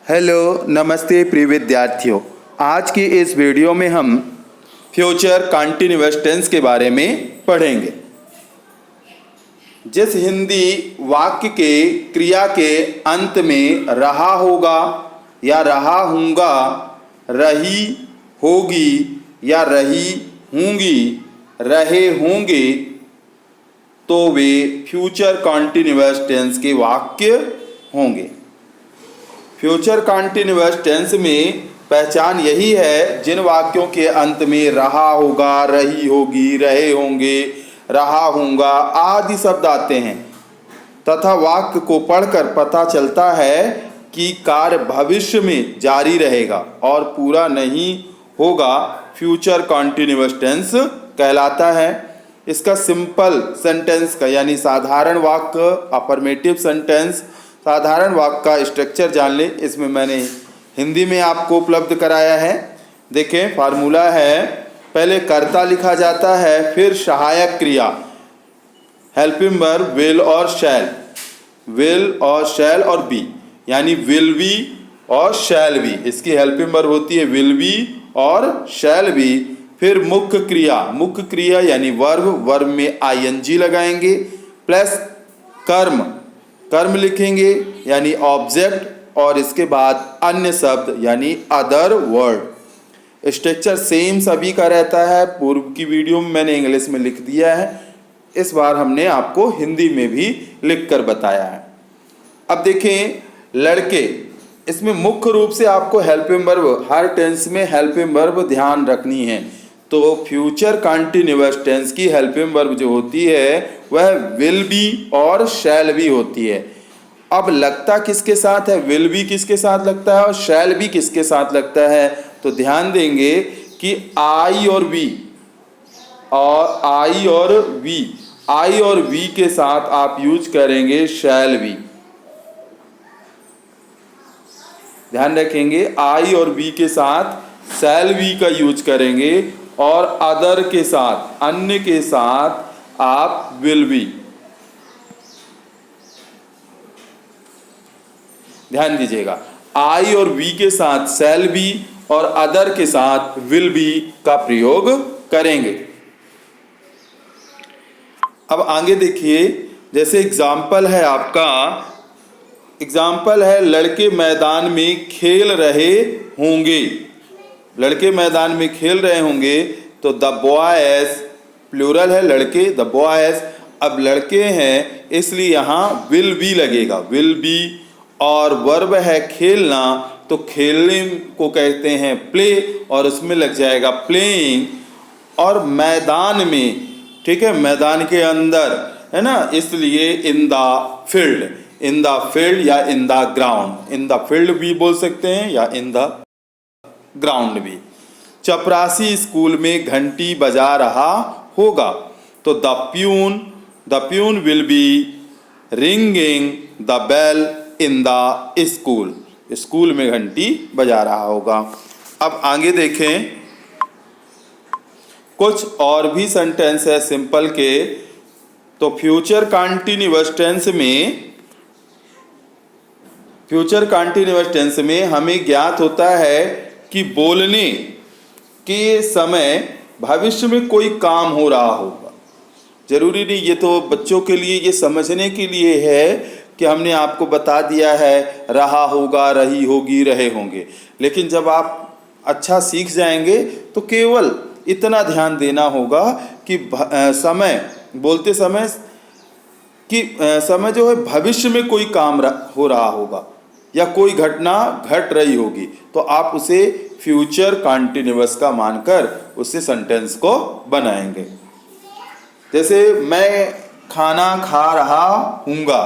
Hello नमस्ते प्रिय विद्यार्थियों। आज की इस वीडियो में हम फ्यूचर कंटीन्यूअस टेंस के बारे में पढ़ेंगे। जिस हिंदी वाक्य के क्रिया के अंत में रहा होगा या रहा हूँगा, रही होगी या रही हूँगी, रहे होंगे, तो वे फ्यूचर कंटीन्यूअस टेंस के वाक्य होंगे। फ्यूचर कंटीन्यूअस टेंस में पहचान यही है, जिन वाक्यों के अंत में रहा होगा, रही होगी, रहे होंगे, रहा हूँगा आदि शब्द आते हैं तथा वाक्य को पढ़कर पता चलता है कि कार्य भविष्य में जारी रहेगा और पूरा नहीं होगा, फ्यूचर कंटीन्यूअस टेंस कहलाता है। इसका सिंपल सेंटेंस का यानी साधारण वाक्य, अफर्मेटिव सेंटेंस, साधारण वाक्य का स्ट्रक्चर जान ले। इसमें मैंने हिंदी में आपको उपलब्ध कराया है। देखें, फार्मूला है, पहले कर्ता लिखा जाता है, फिर सहायक क्रिया हेल्पिंग वर्ब विल और शैल, विल और शैल और बी, यानी विल बी और शैल बी। इसकी हेल्पिंग वर्ब होती है विल बी और शैल बी। फिर मुख्य क्रिया यानी वर्ब, वर्ब में आईएनजी लगाएंगे, प्लस कर्म लिखेंगे यानी ऑब्जेक्ट, और इसके बाद अन्य शब्द यानी अदर वर्ड। स्ट्रक्चर सेम सभी का रहता है। पूर्व की वीडियो में मैंने इंग्लिश में लिख दिया है, इस बार हमने आपको हिंदी में भी लिखकर बताया है। अब देखें लड़के, इसमें मुख्य रूप से आपको हेल्पिंग वर्ब, हर टेंस में हेल्पिंग वर्ब ध्यान रखनी है। तो फ्यूचर कंटीन्यूअस टेंस की हेल्पिंग वर्ब जो होती है वह विल बी और शैल बी होती है। अब लगता किसके साथ है? विल बी किसके साथ लगता है और शैल बी किसके साथ लगता है? तो ध्यान देंगे कि आई और वी के साथ आप यूज करेंगे शैल बी। ध्यान रखेंगे, आई और वी के साथ शैल बी का यूज करेंगे और अदर के साथ, अन्य के साथ आप विल बी। ध्यान दीजिएगा, आई और वी के साथ शैल बी और अदर के साथ विल बी का प्रयोग करेंगे। अब आगे देखिए, जैसे एग्जाम्पल है आपका, एग्जाम्पल है लड़के मैदान में खेल रहे होंगे। लड़के मैदान में खेल रहे होंगे तो द बॉयज, प्लूरल है लड़के, द बॉयज। अब लड़के हैं इसलिए यहाँ विल बी लगेगा, विल बी, और वर्ब है खेलना, तो खेलने को कहते हैं प्ले, और उसमें लग जाएगा प्लेइंग। और मैदान में, ठीक है, मैदान के अंदर है ना, इसलिए इन द फील्ड या in the ground, in the field भी बोल सकते हैं या इन द ग्राउंड भी। चपरासी स्कूल में घंटी बजा रहा होगा तो the peon will be ringing the bell in the school, school में घंटी बजा रहा होगा। अब आगे देखें, कुछ और भी सेंटेंस है सिंपल के। तो फ्यूचर कंटीन्यूअस टेंस में हमें ज्ञात होता है कि बोलने के समय भविष्य में कोई काम हो रहा होगा। जरूरी नहीं, ये तो बच्चों के लिए, ये समझने के लिए है कि हमने आपको बता दिया है रहा होगा, रही होगी, रहे होंगे। लेकिन जब आप अच्छा सीख जाएंगे तो केवल इतना ध्यान देना होगा कि समय बोलते समय कि समय जो है भविष्य में कोई काम हो रहा होगा या कोई घटना घट रही होगी, तो आप उसे फ्यूचर कंटीन्यूअस का मानकर उससे सेंटेंस को बनाएंगे। जैसे मैं खाना खा रहा हूँगा,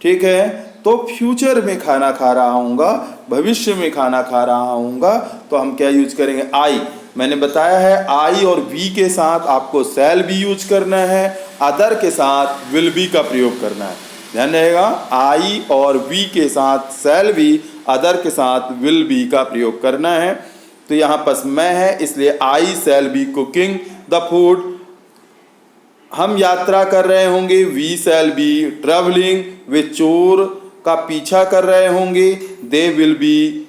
ठीक है, तो फ्यूचर में खाना खा रहा हूँगा, भविष्य में खाना खा रहा हूँगा, तो हम क्या यूज करेंगे? आई। मैंने बताया है आई और वी के साथ आपको शैल बी यूज करना है, अदर के साथ विल बी का प्रयोग करना है। ध्यान रहेगा, आई और वी के साथ शैल बी, अदर के साथ विल बी का प्रयोग करना है। तो यहाँ पास मैं है इसलिए I shall be cooking the food. हम यात्रा कर रहे होंगे, वी शैल बी ट्रेवलिंग, वे चोर का पीछा कर रहे होंगे, they will be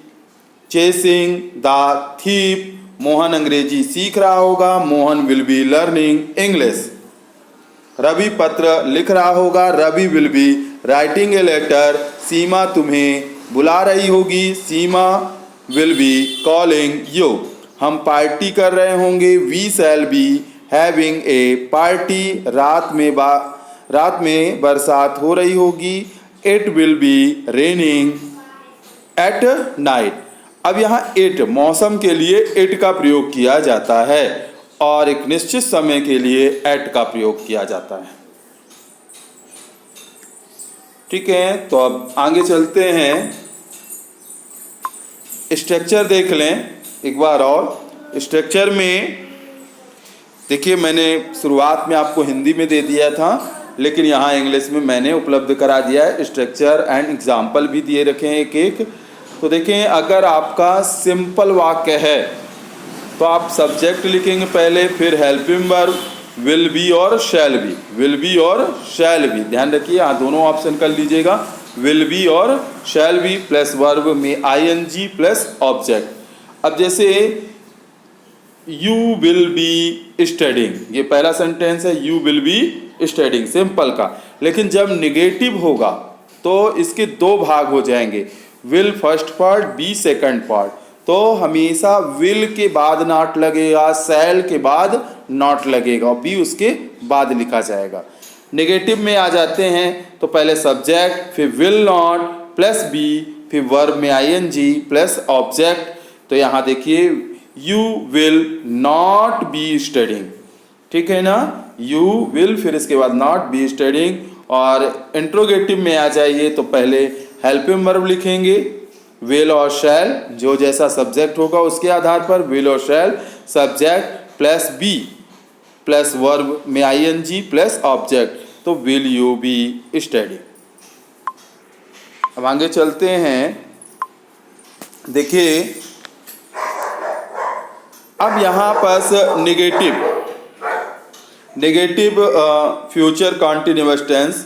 chasing the thief. Mohan अंग्रेजी सीख रहा होगा, Mohan will be learning English. Ravi पत्र लिख रहा होगा, Ravi will be writing a letter. Seema तुम्हें बुला रही होगी, Seema will be calling you. हम पार्टी कर रहे होंगे, we shall be having a party. रात में बरसात हो रही होगी, it will B raining at night. अब यहाँ इट मौसम के लिए इट का प्रयोग किया जाता है और एक निश्चित समय के लिए एट का प्रयोग किया जाता है। ठीक है, तो अब आगे चलते हैं, स्ट्रक्चर देख लें एक बार और। स्ट्रक्चर में देखिए, मैंने शुरुआत में आपको हिंदी में दे दिया था, लेकिन यहाँ इंग्लिश में मैंने उपलब्ध करा दिया है। स्ट्रक्चर एंड एग्जाम्पल भी दिए रखे हैं एक एक। तो देखें, अगर आपका सिंपल वाक्य है तो आप सब्जेक्ट लिखेंगे पहले, फिर हेल्पिंग वर्ब विल बी और शैल बी। विल बी और शैल बी, ध्यान रखिए, यहाँ दोनों ऑप्शन कर लीजिएगा, विल बी और शैल बी प्लस वर्ब में आईएनजी प्लस ऑब्जेक्ट। अब जैसे यू विल बी स्टडिंग, ये पहला सेंटेंस है, you will be studying, simple का। लेकिन जब निगेटिव होगा तो इसके दो भाग हो जाएंगे, will first part, be second part. तो हमेशा विल के बाद नॉट लगेगा, शैल के बाद नॉट लगेगा, बी उसके बाद लिखा जाएगा। नेगेटिव में आ जाते हैं तो पहले सब्जेक्ट, फिर विल नॉट प्लस बी, फिर वर्ब में आईएनजी प्लस ऑब्जेक्ट। तो यहाँ देखिए, you will not be studying, ठीक है ना, यू विल, फिर इसके बाद नॉट बी स्टडिंग। और इंट्रोगेटिव में आ जाइए तो पहले हेल्पिंग वर्ब लिखेंगे, विल और शैल, जो जैसा सब्जेक्ट होगा उसके आधार पर विल और shall, subject plus be plus verb में आईएनजी प्लस ऑब्जेक्ट, तो विल यू बी स्टडी। अब आगे चलते हैं, देखिए अब यहाँ पास negative future continuous tense,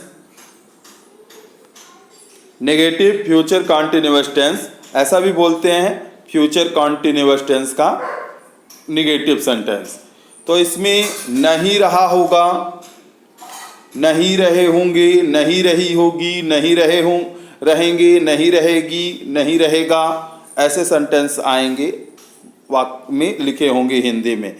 negative future continuous tense ऐसा भी बोलते हैं, फ्यूचर कॉन्टिन्यूअस टेंस का नेगेटिव सेंटेंस। तो इसमें नहीं रहा होगा, नहीं रहे होंगे, नहीं रही होगी, नहीं रहे हों रहेंगे, नहीं रहेगी, नहीं रहेगा, ऐसे सेंटेंस आएंगे, वाक्य में लिखे होंगे हिंदी में।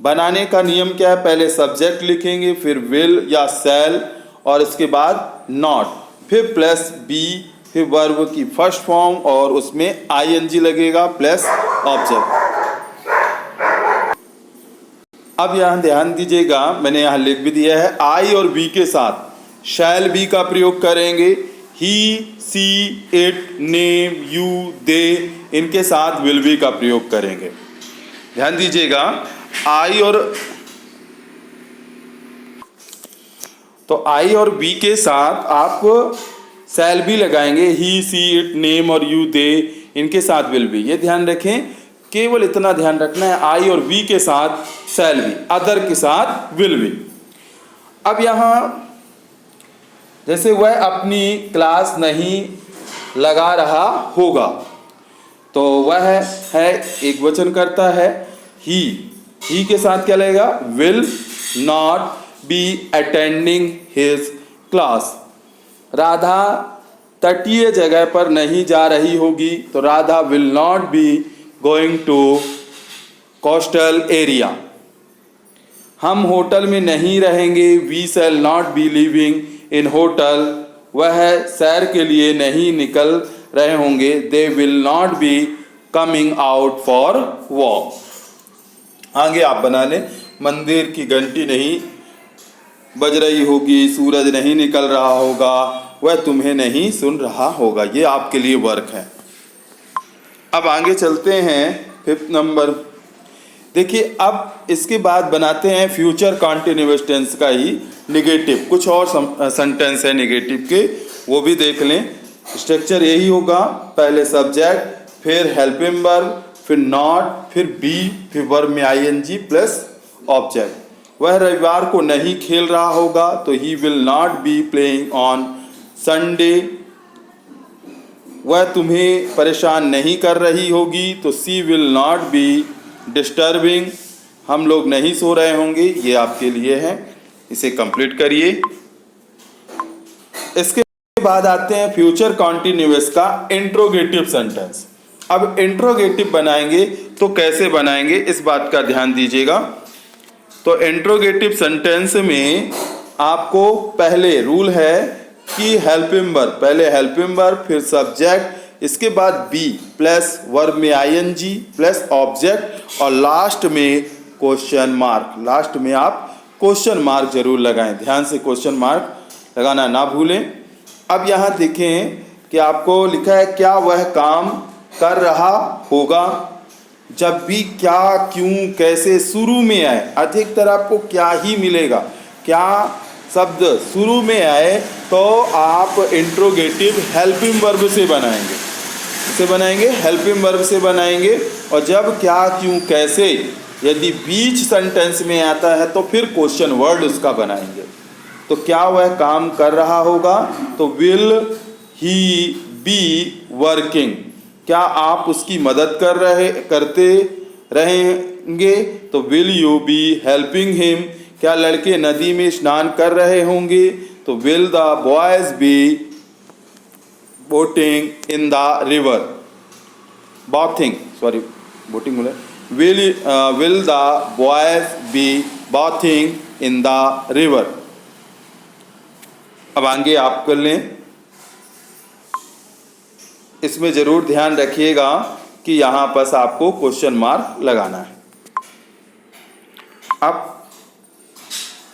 बनाने का नियम क्या है, पहले सब्जेक्ट लिखेंगे, फिर विल या शैल, और इसके बाद नॉट, फिर प्लस बी, फिर वर्ब की फर्स्ट फॉर्म और उसमें आईएनजी लगेगा प्लस ऑब्जेक्ट। अब यहाँ ध्यान दीजिएगा, मैंने यहाँ लिख भी दिया है, आई और बी के साथ शैल बी का प्रयोग करेंगे, ही, सी, इट, नेम, यू, दे, इनके साथ विल बी का प्रयोग करेंगे। ध्यान दीजिएगा, आई और बी के साथ आप शैल बी लगाएंगे, ही, सी, इट, नेम और यू, दे, इनके साथ विल बी। ये ध्यान रखें, केवल इतना ध्यान रखना है, आई और बी के साथ शैल बी, अदर के साथ विल बी। अब यहाँ जैसे वह अपनी क्लास नहीं लगा रहा होगा, तो वह है एक वचन करता है, ही के साथ क्या लगेगा, will not be attending his class. Radha तटीय जगह पर नहीं जा रही होगी, तो Radha will not be going to coastal area. हम होटल में नहीं रहेंगे, we shall not be living in hotel. वह सैर के लिए नहीं निकल रहे होंगे, they will not be coming out for walk. आगे आप बना लें, मंदिर की घंटी नहीं बज रही होगी, सूरज नहीं निकल रहा होगा, वह तुम्हें नहीं सुन रहा होगा। ये आपके लिए वर्क है। अब आगे चलते हैं 5th नंबर। देखिए, अब इसके बाद बनाते हैं फ्यूचर कॉन्टिन्यूअस टेंस का ही निगेटिव। कुछ और सेंटेंस है निगेटिव के, वो भी देख लें। स्ट्रक्चर यही होगा, पहले सब्जेक्ट, फिर हेल्पिंग वर्ब, फिर नॉट, फिर बी, फिर वर्ब में आईएनजी प्लस ऑब्जेक्ट। वह रविवार को नहीं खेल रहा होगा, तो he will not be playing on Sunday. वह तुम्हें परेशान नहीं कर रही होगी, तो she will not B disturbing, हम लोग नहीं सो रहे होंगे, ये आपके लिए है, इसे कंप्लीट करिए। इसके बाद आते हैं फ्यूचर कॉन्टिन्यूअस का इंट्रोगेटिव सेंटेंस। अब इंट्रोगेटिव बनाएंगे तो कैसे बनाएंगे, इस बात का ध्यान दीजिएगा। तो इंट्रोगेटिव सेंटेंस में आपको पहले रूल है कि हेल्पिंग वर्ब, पहले हेल्पिंग वर्ब फिर सब्जेक्ट, इसके बाद बी प्लस वर्ब में आईएनजी प्लस ऑब्जेक्ट और लास्ट में क्वेश्चन मार्क। लास्ट में आप क्वेश्चन मार्क जरूर लगाएं, ध्यान से क्वेश्चन मार्क लगाना ना भूलें। अब यहाँ देखें कि आपको लिखा है क्या वह काम कर रहा होगा। जब भी क्या, क्यों, कैसे शुरू में आए, अधिकतर आपको क्या ही मिलेगा। क्या शब्द शुरू में आए तो आप इंट्रोगेटिव हेल्पिंग वर्ब से बनाएंगे, इसे बनाएंगे हेल्पिंग वर्ब से बनाएंगे। और जब क्या, क्यों, कैसे यदि बीच सेंटेंस में आता है तो फिर क्वेश्चन वर्ड उसका बनाएंगे। तो क्या वह काम कर रहा होगा, तो विल ही बी वर्किंग, क्या आप उसकी मदद करते रहेंगे, तो will you be helping him. क्या लड़के नदी में स्नान कर रहे होंगे, तो will the boys be boating in the river, bathing, sorry boating बोले, will the boys be bathing in the river. अब आगे आप कर लें, इसमें जरूर ध्यान रखिएगा कि यहाँ पर आपको क्वेश्चन मार्क लगाना है। अब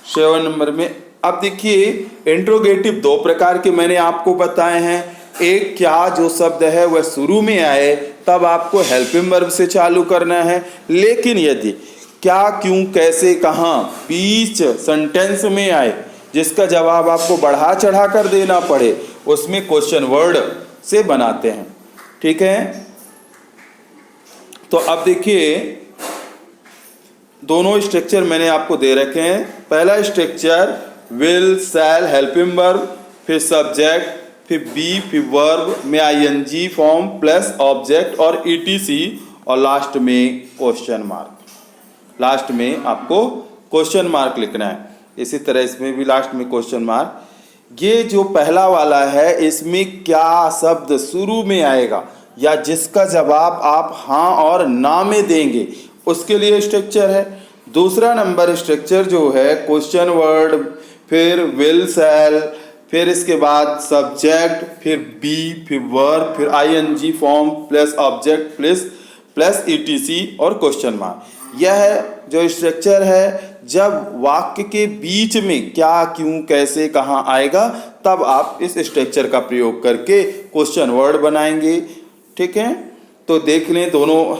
7 नंबर में अब देखिए इंट्रोगेटिव दो प्रकार के मैंने आपको बताए हैं। एक क्या जो शब्द है वह शुरू में आए तब आपको हेल्पिंग वर्ब से चालू करना है, लेकिन यदि क्या, क्यों, कैसे, कहाँ बीच सेंटेंस में आए जिसका जवाब आपको बढ़ा चढ़ा कर देना पड़े, उसमें क्वेश्चन वर्ड से बनाते हैं। ठीक है, तो अब देखिए दोनों स्ट्रक्चर मैंने आपको दे रखे हैं। पहला structure will, shall, helping verb, फिर सब्जेक्ट, फिर बी, फिर वर्ब में आईएनजी फॉर्म प्लस ऑब्जेक्ट और ईटीसी और लास्ट में क्वेश्चन मार्क। लास्ट में आपको क्वेश्चन मार्क लिखना है। इसी तरह इसमें भी लास्ट में क्वेश्चन मार्क। ये जो पहला वाला है इसमें क्या शब्द शुरू में आएगा या जिसका जवाब आप हाँ और ना में देंगे उसके लिए स्ट्रक्चर है। दूसरा नंबर स्ट्रक्चर जो है क्वेश्चन वर्ड, फिर विल, शैल, फिर इसके बाद सब्जेक्ट, फिर बी, फिर वर्ब, फिर ING form plus object plus etc और क्वेश्चन मार्क। यह जो स्ट्रक्चर है जब वाक्य के बीच में क्या, क्यों, कैसे, कहाँ आएगा तब आप इस स्ट्रक्चर का प्रयोग करके क्वेश्चन वर्ड बनाएंगे। ठीक है, तो देख लें दोनों,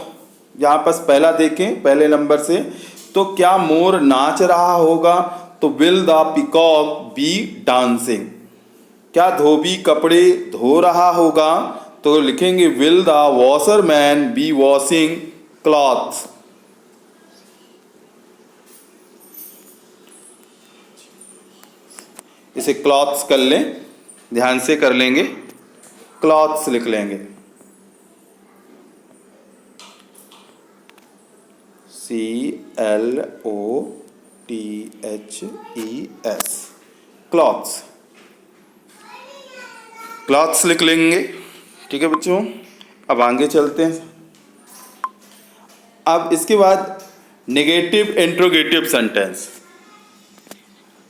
यहाँ पर पहला देखें पहले नंबर से, तो क्या मोर नाच रहा होगा, तो will the peacock be dancing. क्या धोबी कपड़े धो रहा होगा, तो लिखेंगे will the washerman be washing clothes. इसे क्लॉथ्स कर लें, ध्यान से कर लेंगे, क्लॉथ्स लिख लेंगे, CLOTHES, क्लॉथ्स, क्लॉथ्स लिख लेंगे। ठीक है बच्चों, अब आगे चलते हैं। अब इसके बाद negative interrogative sentence.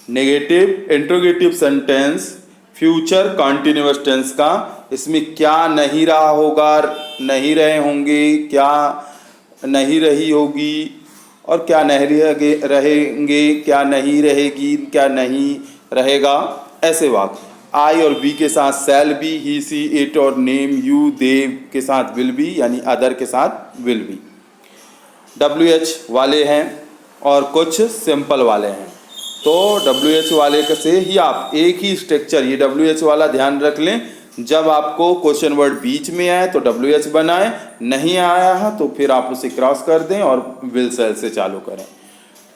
Negative interrogative sentence future continuous tense का, इसमें क्या नहीं रहा होगा, नहीं रहे होंगे, क्या नहीं रही होगी और क्या नहीं रहेंगे, क्या नहीं रहेगी, क्या नहीं रहेगा, ऐसे वाक्य। आई और बी के साथ shall be, he, she, it और नेम, यू, दे के साथ विल बी यानी अदर के साथ विल बी। WH वाले हैं और कुछ सिंपल वाले हैं, तो WH वाले से ही आप एक ही स्ट्रक्चर, ये WH वाला ध्यान रख लें, जब आपको क्वेश्चन वर्ड बीच में आए तो WH बनाएं, नहीं आया है तो फिर आप उसे क्रॉस कर दें और विल शैल से चालू करें।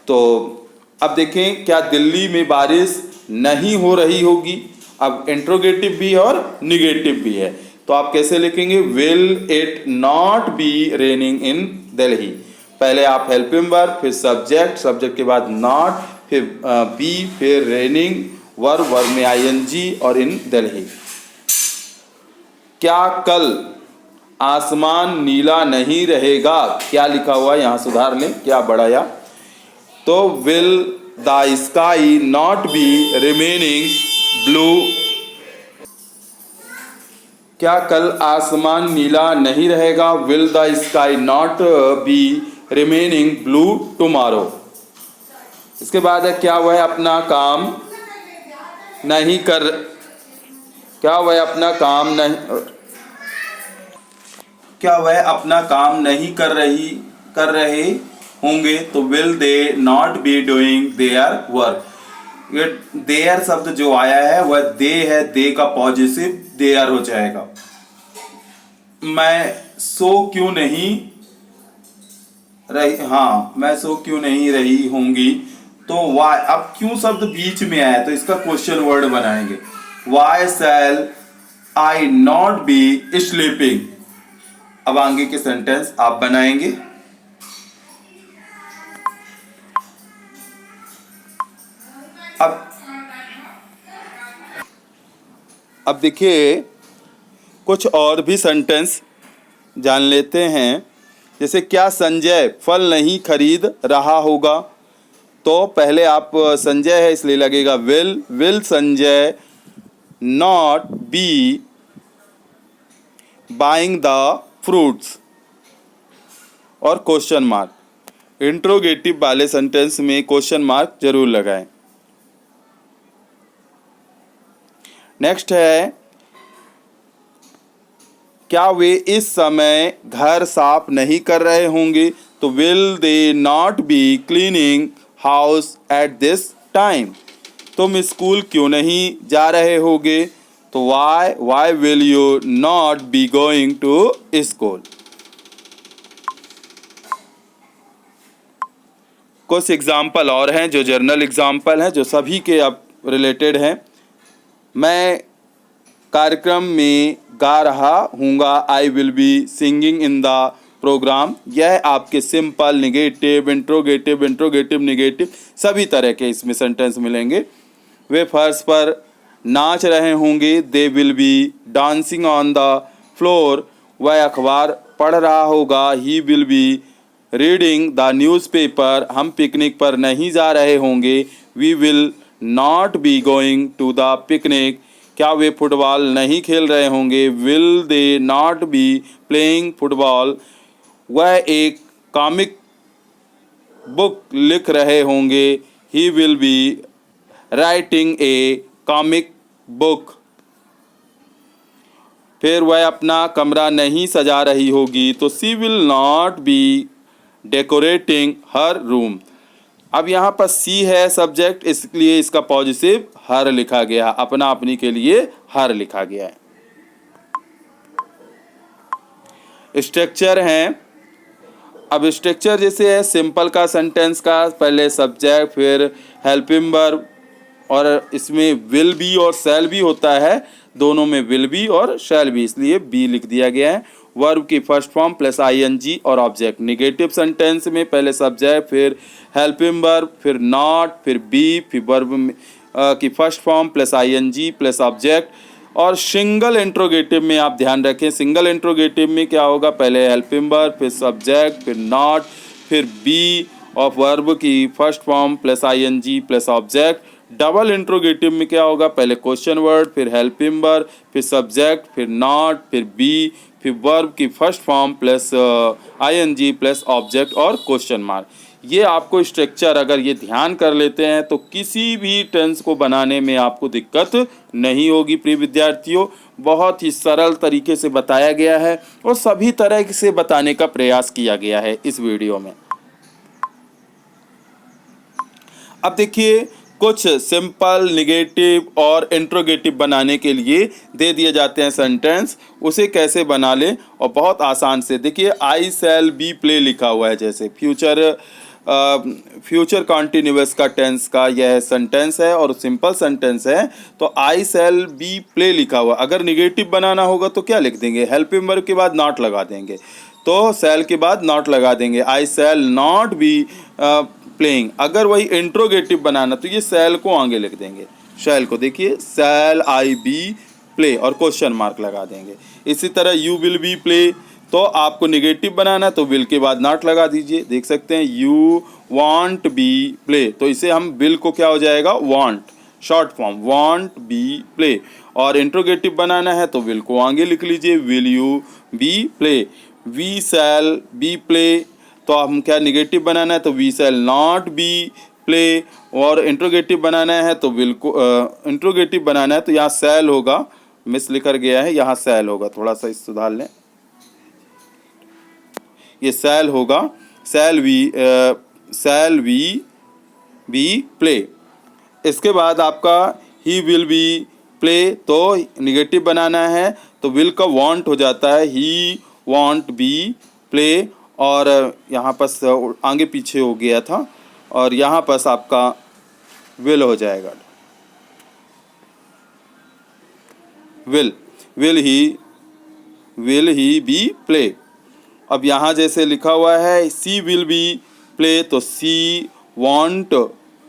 तो अब देखें क्या दिल्ली में बारिश नहीं हो रही होगी। अब इंट्रोगेटिव भी है और निगेटिव भी है। तो आप कैसे लिखेंगे, will it not be raining इन दिल्ली। पहले आप हेल्पिंग वर्ब, फिर सब्जेक्ट, सब्जेक्ट के बाद नॉट, फिर बी, फिर रेनिंग वर्ब, वर्ब में आईएनजी और इन दिल्ली। क्या कल आसमान नीला नहीं रहेगा, क्या लिखा हुआ है यहाँ सुधार लें, क्या बढ़ाया, तो will the sky not be remaining blue. क्या कल आसमान नीला नहीं रहेगा, will the sky not be remaining blue tomorrow. इसके बाद है क्या वह अपना काम नहीं कर, क्या वह अपना काम नहीं, क्या वह अपना काम नहीं कर रहे होंगे, तो will they not be doing their work. ये देयर शब्द जो आया है वह दे है, दे का पॉजिटिव देयर हो जाएगा। मैं सो क्यों नहीं रही, हाँ मैं सो क्यों नहीं रही होंगी, तो वाई, अब क्यों शब्द बीच में आया तो इसका क्वेश्चन वर्ड बनाएंगे, why shall I not be sleeping. अब आगे के सेंटेंस आप बनाएंगे। अब देखिए कुछ और भी सेंटेंस जान लेते हैं। जैसे क्या संजय फल नहीं खरीद रहा होगा, तो पहले आप संजय है इसलिए लगेगा will Sanjay not be buying the fruits और क्वेश्चन मार्क। इंट्रोगेटिव वाले सेंटेंस में क्वेश्चन मार्क जरूर लगाएं। नेक्स्ट है क्या वे इस समय घर साफ नहीं कर रहे होंगे, तो will they not be cleaning house at this time. तुम स्कूल क्यों नहीं जा रहे होगे, तो why will you not be going to school. कुछ एग्जाम्पल और हैं जो जर्नल एग्जाम्पल हैं जो सभी के अब रिलेटेड हैं। मैं कार्यक्रम में गा रहा हूँगा, I will be singing in the programme. यह आपके सिंपल, निगेटिव, इंट्रोगेटिव निगेटिव सभी तरह के इसमें सेंटेंस मिलेंगे। वे फर्श पर नाच रहे होंगे, they will be dancing on the floor. वह अखबार पढ़ रहा होगा, he will be reading the newspaper. हम पिकनिक पर नहीं जा रहे होंगे, we will not be going to the picnic. क्या वे फुटबॉल नहीं खेल रहे होंगे, will they not be playing football. वह एक कॉमिक बुक लिख रहे होंगे, he will be writing a comic book. फिर वह अपना कमरा नहीं सजा रही होगी, तो she will not be decorating her room. अब यहाँ पर सी है सब्जेक्ट, इसलिए इसका पॉजिटिव हर लिखा गया, अपना अपनी के लिए हर लिखा गया है। स्ट्रक्चर हैं। अब स्ट्रक्चर जैसे है सिंपल का सेंटेंस का, पहले सब्जेक्ट फिर हेल्पिंग वर्ब, और इसमें विल बी और शैल भी होता है, दोनों में विल बी और शैल भी, इसलिए बी लिख दिया गया है। वर्ब की फर्स्ट फॉर्म प्लस आईएनजी और ऑब्जेक्ट। निगेटिव सेंटेंस में पहले सब्जेक्ट फिर हेल्पिंग वर्ब फिर नॉट फिर बी फिर वर्ब की first form plus ING plus object. और सिंगल इंट्रोगेटिव में आप ध्यान रखें, सिंगल इंट्रोगेटिव में क्या होगा, पहले हेल्पिंग वर्ब फिर सब्जेक्ट फिर नॉट फिर बी और वर्ब की first form plus ING plus object. Double interrogative में क्या होगा, पहले क्वेश्चन वर्ड फिर हेल्पिंग वर्ब फिर सब्जेक्ट फिर नॉट फिर बी फिर वर्ब की first form plus ING plus object और क्वेश्चन मार्क। ये आपको स्ट्रक्चर अगर ये ध्यान कर लेते हैं तो किसी भी टेंस को बनाने में आपको दिक्कत नहीं होगी। प्रिय विद्यार्थियों, बहुत ही सरल तरीके से बताया गया है और सभी तरह से बताने का प्रयास किया गया है इस वीडियो में। अब देखिए कुछ सिंपल, निगेटिव और इंट्रोगेटिव बनाने के लिए दे दिए जाते हैं सेंटेंस, उसे कैसे बना लें और बहुत आसान से। देखिए आई शैल बी प्ले लिखा हुआ है, जैसे फ्यूचर फ्यूचर कॉन्टिन्यूअस का टेंस का यह सेंटेंस है और सिंपल सेंटेंस है। तो आई शैल बी प्ले लिखा हुआ, अगर निगेटिव बनाना होगा तो क्या लिख देंगे, हेल्पिंग वर्ब के बाद नॉट लगा देंगे, तो शैल के बाद नॉट लगा देंगे, आई शैल नॉट बी प्लेइंग। अगर वही इंट्रोगेटिव बनाना तो ये शैल को आगे लिख देंगे, शैल को देखिए शैल आई बी प्ले और क्वेश्चन मार्क लगा देंगे। इसी तरह यू विल बी प्ले, तो आपको निगेटिव बनाना तो विल के बाद नॉट लगा दीजिए, देख सकते हैं यू वांट बी प्ले, तो इसे हम विल को क्या हो जाएगा won't, short form won't be play. और इंट्रोगेटिव बनाना है तो विल को आगे लिख लीजिए, will you be play. We shall be play, तो हम क्या निगेटिव बनाना है तो we shall not be play. और इंट्रोगेटिव बनाना है तो विल को इंट्रोगेटिव बनाना है तो यहाँ शैल होगा, मिस लिखकर गया है, यहाँ शैल होगा, थोड़ा सा इस सुधार लें, ये शैल होगा, शैल वी बी प्ले। इसके बाद आपका ही विल बी प्ले, तो निगेटिव बनाना है तो विल का वांट हो जाता है, ही वांट बी प्ले। और यहाँ पर आगे पीछे हो गया था और यहाँ पर आपका विल हो जाएगा, विल ही बी प्ले। अब यहाँ जैसे लिखा हुआ है सी विल बी प्ले, तो सी वांट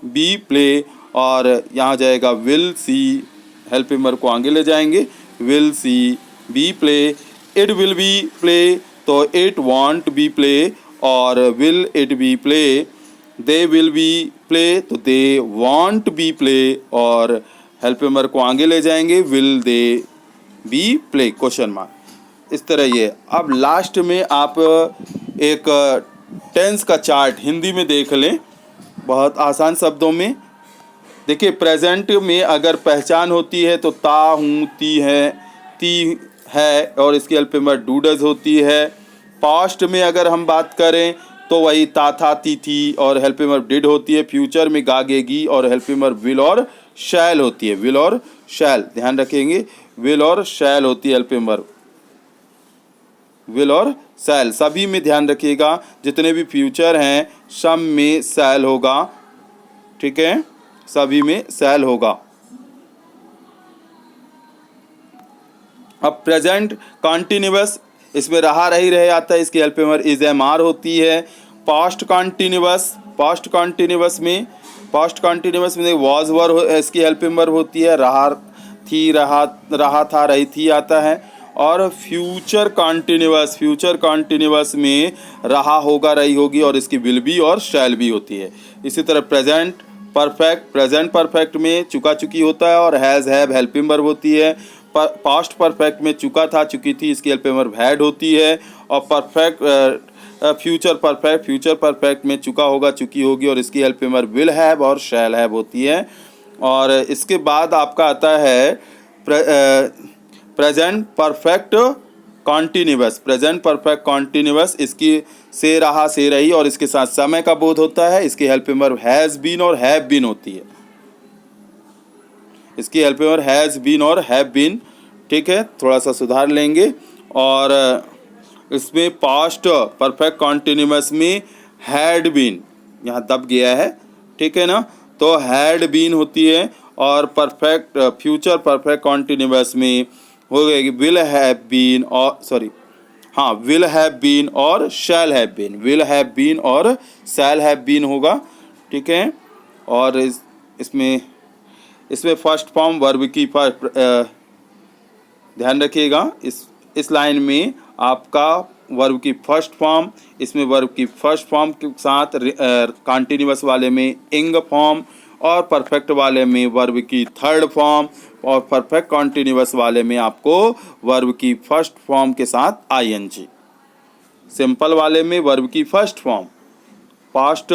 बी प्ले, और यहाँ जाएगा विल सी, हेल्पिंग वर्ब को आगे ले जाएंगे, will she be play. It will be play, तो इट वांट बी प्ले और will it be play. They will be play, तो दे वांट बी प्ले और हेल्पिंग वर्ब को आगे ले जाएंगे, will they be play question mark. इस तरह ये। अब लास्ट में आप एक टेंस का चार्ट हिंदी में देख लें, बहुत आसान शब्दों में। देखिए प्रेजेंट में अगर पहचान होती है तो ता, हूँ, ती है, ती है और इसकी हेल्पिंग वर्ब डू डज होती है। पास्ट में अगर हम बात करें तो वही ता, था, ती, थी और हेल्पिंग वर्ब डिड होती है। फ्यूचर में गा, गेगी और हेल्पिंग वर्ब विल और शैल होती है, विल और शैल, ध्यान रखेंगे, विल और शैल होती है हेल्पिंग वर्ब, विल और शैल सभी में ध्यान रखिएगा। जितने भी फ्यूचर हैं सब में शैल होगा, ठीक है, सभी में शैल होगा। अब प्रेजेंट कॉन्टिन्यूअस, इसमें रहा, रही, रहे आता है, इसकी helping verb is am are होती है। पास्ट कॉन्टिन्यूअस, पास्ट कॉन्टिन्यूअस में वाज वर्ब इसकी हेल्पिंग वर्ब होती है, रहा, थी, रहा था, रही थी आता है। और फ्यूचर कॉन्टिन्यूअस में रहा होगा, रही होगी और इसकी विल बी और शैल भी होती है। इसी तरह प्रेजेंट परफेक्ट में चुका, चुकी होता है और हैज़, हैव हेल्पिंग वर्ब होती है। पास्ट परफेक्ट में चुका था, चुकी थी, इसकी हेल्पिंग वर्ब हैड होती है। और फ्यूचर परफेक्ट में चुका होगा, चुकी होगी और इसकी हेल्पिंग वर्ब विल हैव और शैल हैव होती है। और इसके बाद आपका आता है प्रेजेंट परफेक्ट कॉन्टिन्यूअस, इसकी से, रहा, से, रही और इसके साथ समय का बोध होता है। इसकी हेल्पिंग वर्ब हैज़ बीन और हैव बीन होती है, इसकी हेल्पिंग वर्ब हैज़ बीन और हैव बीन, ठीक है, थोड़ा सा सुधार लेंगे। और इसमें पास्ट परफेक्ट कॉन्टिन्यूअस में हैड बीन, यहाँ दब गया है, ठीक है ना, तो हैड बीन होती है। और फ्यूचर परफेक्ट कॉन्टिन्यूअस में हो गएगी विल हैव बीन और विल हैव बीन और shall have been, will have been और शैल हैव बीन होगा, ठीक है। और इसमें फर्स्ट फॉर्म वर्ब की ध्यान रखिएगा, इस लाइन में आपका वर्ब की फर्स्ट फॉर्म, इसमें वर्ब की फर्स्ट फॉर्म के साथ कॉन्टिन्यूअस वाले में इंग फॉर्म और परफेक्ट वाले में वर्ब की थर्ड फॉर्म और परफेक्ट कॉन्टिन्यूअस वाले में आपको वर्ब की फर्स्ट फॉर्म के साथ आईएनजी। सिंपल वाले में वर्ब की फर्स्ट फॉर्म, पास्ट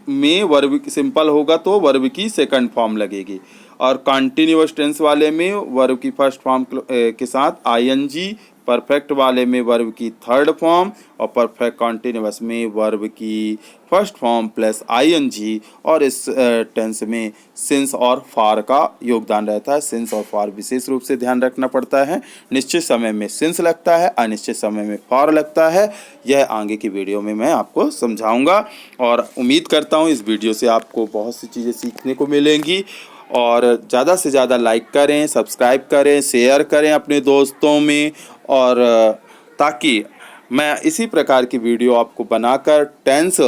में वर्ब सिंपल होगा तो वर्ब की सेकंड फॉर्म लगेगी। और कॉन्टिन्यूअस टेंस वाले में वर्ब की फर्स्ट फॉर्म के साथ आईएनजी परफेक्ट वाले में वर्ब की थर्ड फॉर्म और परफेक्ट कॉन्टिन्यूअस में वर्ब की फर्स्ट फॉर्म प्लस आईएनजी, और इस टेंस में सिंस और फार का योगदान रहता है। सिंस और फार विशेष रूप से ध्यान रखना पड़ता है। निश्चित समय में सिंस लगता है, अनिश्चित समय में फार लगता है। यह आगे की वीडियो में मैं आपको समझाऊंगा और उम्मीद करता हूँ इस वीडियो से आपको बहुत सी चीज़ें सीखने को मिलेंगी। और ज़्यादा से ज़्यादा लाइक करें, सब्सक्राइब करें, शेयर करें अपने दोस्तों में, और ताकि मैं इसी प्रकार की वीडियो आपको बनाकर टेंस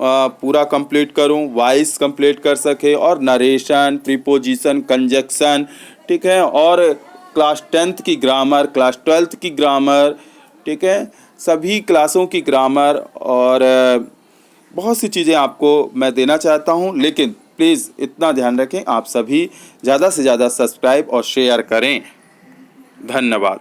पूरा कंप्लीट करूं, वॉइस कंप्लीट कर सके, और नरेशन, प्रीपोजिशन, कंजक्शन, ठीक है, और क्लास 10th की ग्रामर, क्लास 12th की ग्रामर, ठीक है, सभी क्लासों की ग्रामर, और बहुत सी चीज़ें आपको मैं देना चाहता हूं। लेकिन प्लीज़ इतना ध्यान रखें, आप सभी ज़्यादा से ज़्यादा सब्सक्राइब और शेयर करें। धन्यवाद।